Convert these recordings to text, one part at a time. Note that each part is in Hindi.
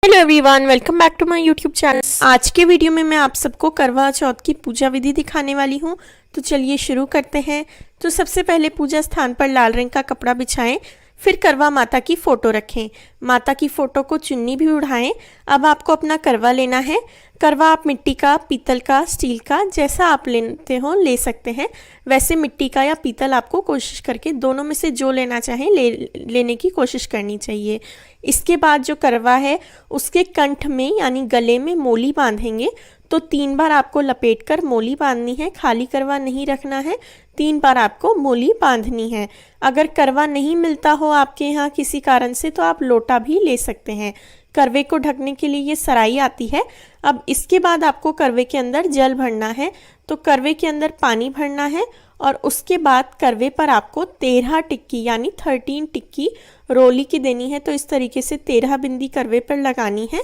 Hello everyone, welcome back to my YouTube channel. आज के वीडियो में मैं आप सबको करवा चौथ की पूजा विधि दिखाने वाली हूँ। तो चलिए शुरू करते हैं। तो सबसे पहले पूजा स्थान पर लाल रंग का कपड़ा बिछाएं, फिर करवा माता की फ़ोटो रखें। माता की फ़ोटो को चुन्नी भी उड़ाएं। अब आपको अपना करवा लेना है। करवा आप मिट्टी का, पीतल का, स्टील का, जैसा आप लेते हो ले सकते हैं। वैसे मिट्टी का या पीतल आपको कोशिश करके दोनों में से जो लेना चाहें लेने की कोशिश करनी चाहिए। इसके बाद जो करवा है उसके कंठ में यानी गले में मोली बांधेंगे। तो 3 बार आपको लपेट कर मोली बांधनी है, खाली करवा नहीं रखना है। 3 बार आपको मोली बांधनी है। अगर करवा नहीं मिलता हो आपके यहाँ किसी कारण से तो आप लोटा भी ले सकते हैं। करवे को ढकने के लिए ये सराई आती है। अब इसके बाद आपको करवे के अंदर जल भरना है। तो करवे के अंदर पानी भरना है और उसके बाद करवे पर आपको 13 टिक्की यानी 13 टिक्की रोली की देनी है। तो इस तरीके से 13 बिंदी करवे पर लगानी है।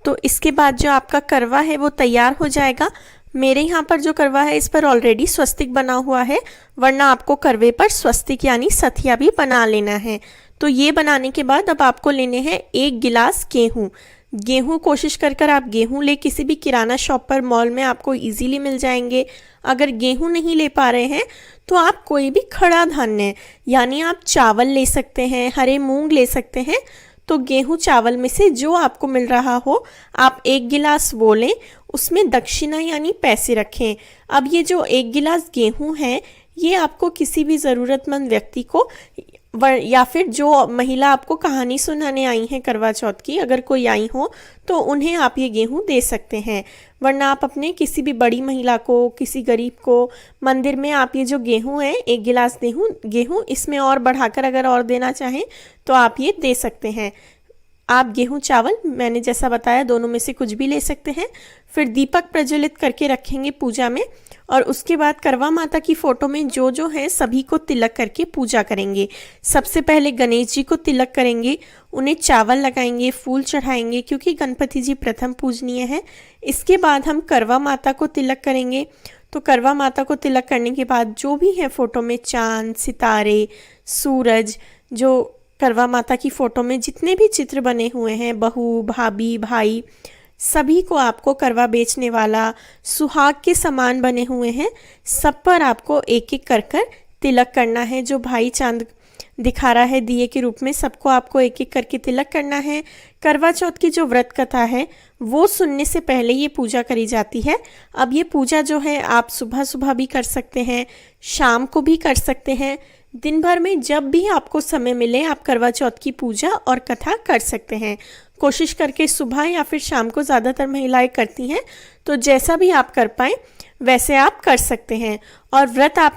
तो इसके बाद जो आपका करवा है वो तैयार हो जाएगा। मेरे यहाँ पर जो करवा है इस पर ऑलरेडी स्वस्तिक बना हुआ है, वरना आपको करवे पर स्वस्तिक यानी सथिया भी बना लेना है। तो ये बनाने के बाद अब आपको लेने हैं 1 गिलास गेहूँ कोशिश कर आप गेहूँ ले, किसी भी किराना शॉप पर, मॉल में आपको इजीली मिल जाएंगे। अगर गेहूँ नहीं ले पा रहे हैं तो आप कोई भी खड़ा धान्य यानी आप चावल ले सकते हैं, हरे मूंग ले सकते हैं। तो गेहूँ चावल में से जो आपको मिल रहा हो आप 1 गिलास वो लें, उसमें दक्षिणा यानी पैसे रखें। अब ये जो 1 गिलास गेहूँ है ये आपको किसी भी ज़रूरतमंद व्यक्ति को या फिर जो महिला आपको कहानी सुनाने आई हैं करवा चौथ की, अगर कोई आई हो तो उन्हें आप ये गेहूँ दे सकते हैं। वरना आप अपने किसी भी बड़ी महिला को, किसी गरीब को, मंदिर में आप ये जो गेहूँ है 1 गिलास गेहूँ इसमें और बढ़ाकर अगर और देना चाहें तो आप ये दे सकते हैं। आप गेहूँ चावल मैंने जैसा बताया दोनों में से कुछ भी ले सकते हैं। फिर दीपक प्रज्वलित करके रखेंगे पूजा में और उसके बाद करवा माता की फ़ोटो में जो है सभी को तिलक करके पूजा करेंगे। सबसे पहले गणेश जी को तिलक करेंगे, उन्हें चावल लगाएंगे, फूल चढ़ाएंगे क्योंकि गणपति जी प्रथम पूजनीय है। इसके बाद हम करवा माता को तिलक करेंगे। तो करवा माता को तिलक करने के बाद जो भी है फ़ोटो में चाँद, सितारे, सूरज, जो करवा माता की फ़ोटो में जितने भी चित्र बने हुए हैं, बहू, भाभी, भाई, सभी को आपको करवा बेचने वाला, सुहाग के समान बने हुए हैं, सब पर आपको एक एक कर तिलक करना है। जो भाई चांद दिखा रहा है दिए के रूप में, सबको आपको एक एक करके तिलक करना है। करवा चौथ की जो व्रत कथा है वो सुनने से पहले ये पूजा करी जाती है। अब ये पूजा जो है आप सुबह सुबह भी कर सकते हैं, शाम को भी कर सकते हैं, दिन भर में जब भी आपको समय मिले आप करवा चौथ की पूजा और कथा कर सकते हैं। कोशिश करके सुबह या फिर शाम को ज़्यादातर महिलाएं करती हैं, तो जैसा भी आप कर पाएँ वैसे आप कर सकते हैं। और व्रत आप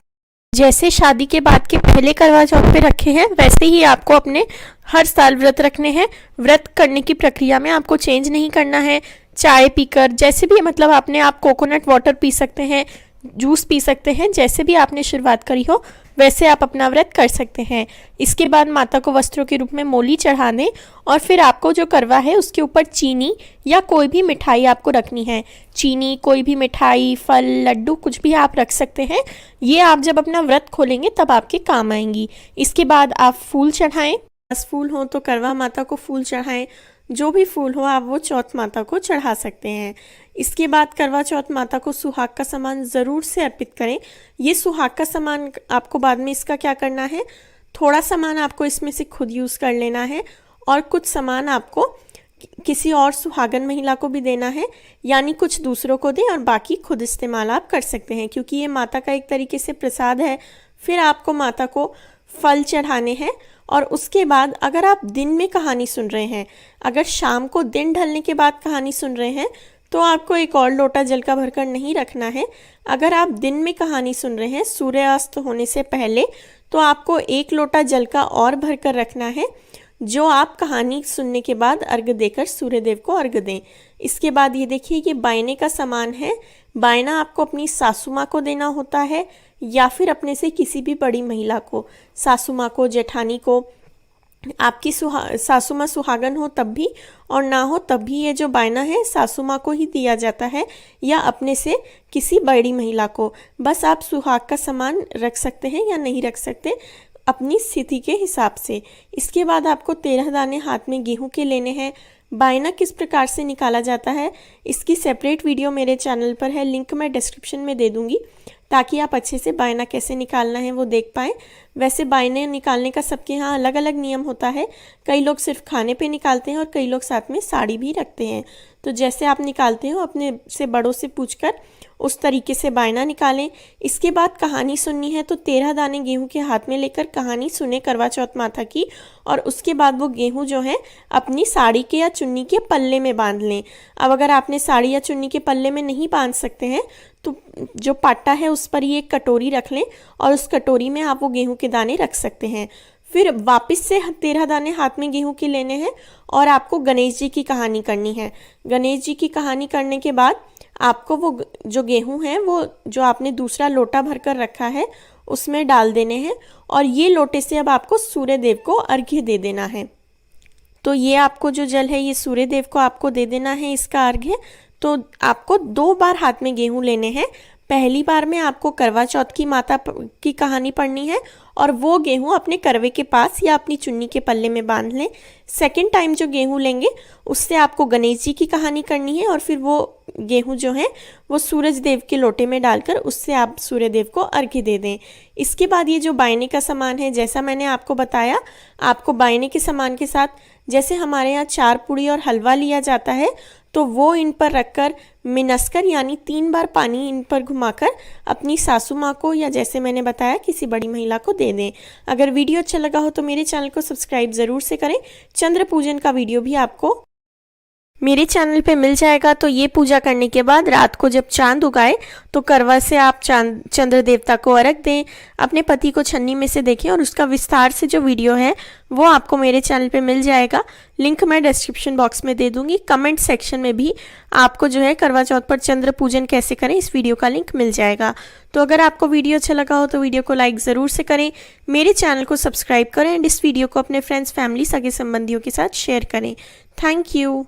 जैसे शादी के बाद के पहले करवा चौथ पे रखे हैं वैसे ही आपको अपने हर साल व्रत रखने हैं। व्रत करने की प्रक्रिया में आपको चेंज नहीं करना है। चाय पीकर जैसे भी मतलब आप कोकोनट वाटर पी सकते हैं, जूस पी सकते हैं, जैसे भी आपने शुरुआत करी हो वैसे आप अपना व्रत कर सकते हैं। इसके बाद माता को वस्त्रों के रूप में मोली चढ़ा दें और फिर आपको जो करवा है उसके ऊपर चीनी या कोई भी मिठाई आपको रखनी है। चीनी, कोई भी मिठाई, फल, लड्डू कुछ भी आप रख सकते हैं। ये आप जब अपना व्रत खोलेंगे तब आपके काम आएंगी। इसके बाद आप फूल चढ़ाएं, 10 फूल हो तो करवा माता को फूल चढ़ाएं, जो भी फूल हो आप वो चौथ माता को चढ़ा सकते हैं। इसके बाद करवा चौथ माता को सुहाग का सामान ज़रूर से अर्पित करें। ये सुहाग का सामान आपको बाद में इसका क्या करना है, थोड़ा सामान आपको इसमें से खुद यूज़ कर लेना है और कुछ सामान आपको किसी और सुहागन महिला को भी देना है, यानी कुछ दूसरों को दें और बाकी खुद इस्तेमाल आप कर सकते हैं क्योंकि ये माता का एक तरीके से प्रसाद है। फिर आपको माता को फल चढ़ाने हैं और उसके बाद अगर आप दिन में कहानी सुन रहे हैं, अगर शाम को दिन ढलने के बाद कहानी सुन रहे हैं तो आपको एक और लोटा जल का भरकर नहीं रखना है। अगर आप दिन में कहानी सुन रहे हैं सूर्यास्त होने से पहले तो आपको 1 लोटा जल का और भरकर रखना है, जो आप कहानी सुनने के बाद अर्घ्य देकर सूर्यदेव को अर्घ्य दें। इसके बाद ये देखिए ये बायने का सामान है। बायना आपको अपनी सासू माँ को देना होता है या फिर अपने से किसी भी बड़ी महिला को, सासू माँ को, जेठानी को। आपकी सासू माँ सुहागन हो तब भी और ना हो तब भी ये जो बायना है सासू माँ को ही दिया जाता है या अपने से किसी बड़ी महिला को। बस आप सुहाग का सामान रख सकते हैं या नहीं रख सकते अपनी स्थिति के हिसाब से। इसके बाद आपको 13 दाने हाथ में गेहूं के लेने हैं। बायना किस प्रकार से निकाला जाता है इसकी सेपरेट वीडियो मेरे चैनल पर है, लिंक मैं डिस्क्रिप्शन में दे दूँगी ताकि आप अच्छे से बायना कैसे निकालना है वो देख पाएँ। वैसे बायने निकालने का सबके यहाँ अलग अलग नियम होता है, कई लोग सिर्फ खाने पे निकालते हैं और कई लोग साथ में साड़ी भी रखते हैं। तो जैसे आप निकालते हो अपने से बड़ों से पूछकर उस तरीके से बायना निकालें। इसके बाद कहानी सुननी है तो 13 दाने गेहूं के हाथ में लेकर कहानी सुने करवा चौथ माता की, और उसके बाद वो गेहूं जो है अपनी साड़ी के या चुन्नी के पल्ले में बांध लें। अब अगर आपने साड़ी या चुन्नी के पल्ले में नहीं बांध सकते हैं तो जो पाटा है उस पर ही एक कटोरी रख लें और उस कटोरी में आप वो गेहूं के दाने रख सकते हैं। फिर वापस से 13 दाने हाथ में गेहूं के लेने हैं और आपको गणेश जी की कहानी करनी है। गणेश जी की कहानी करने के बाद आपको वो जो गेहूं है वो जो आपने दूसरा लोटा भर कर रखा है उसमें डाल देने हैं और ये लोटे से अब आपको सूर्य देव को अर्घ्य दे देना है। तो ये आपको जो जल है ये सूर्य देव को आपको दे देना है इसका अर्घ्य। तो आपको 2 बार हाथ में गेहूं लेने हैं। पहली बार में आपको करवा चौथ की माता की कहानी पढ़नी है और वो गेहूं अपने करवे के पास या अपनी चुन्नी के पल्ले में बांध लें। सेकंड टाइम जो गेहूं लेंगे उससे आपको गणेश जी की कहानी करनी है और फिर वो गेहूं जो है वो सूरज देव के लोटे में डालकर उससे आप सूर्य देव को अर्घ्य दे दें। इसके बाद ये जो बायने का सामान है, जैसा मैंने आपको बताया, आपको बायने के सामान के साथ जैसे हमारे यहाँ 4 पूड़ी और हलवा लिया जाता है तो वो इन पर रखकर मिनसकर यानी 3 बार पानी इन पर घुमाकर अपनी सासू माँ को या जैसे मैंने बताया किसी बड़ी महिला को दे दें। अगर वीडियो अच्छा लगा हो तो मेरे चैनल को सब्सक्राइब ज़रूर से करें। चंद्र पूजन का वीडियो भी आपको मेरे चैनल पे मिल जाएगा। तो ये पूजा करने के बाद रात को जब चांद उगाए तो करवा से आप चंद्र देवता को अर्घ दें, अपने पति को छन्नी में से देखें और उसका विस्तार से जो वीडियो है वो आपको मेरे चैनल पे मिल जाएगा। लिंक मैं डिस्क्रिप्शन बॉक्स में दे दूंगी। कमेंट सेक्शन में भी आपको जो है करवा चौथ पर चंद्र पूजन कैसे करें इस वीडियो का लिंक मिल जाएगा। तो अगर आपको वीडियो अच्छा लगा हो तो वीडियो को लाइक ज़रूर से करें, मेरे चैनल को सब्सक्राइब करें एंड इस वीडियो को अपने फ्रेंड्स, फैमिली, सगे संबंधियों के साथ शेयर करें। Thank you.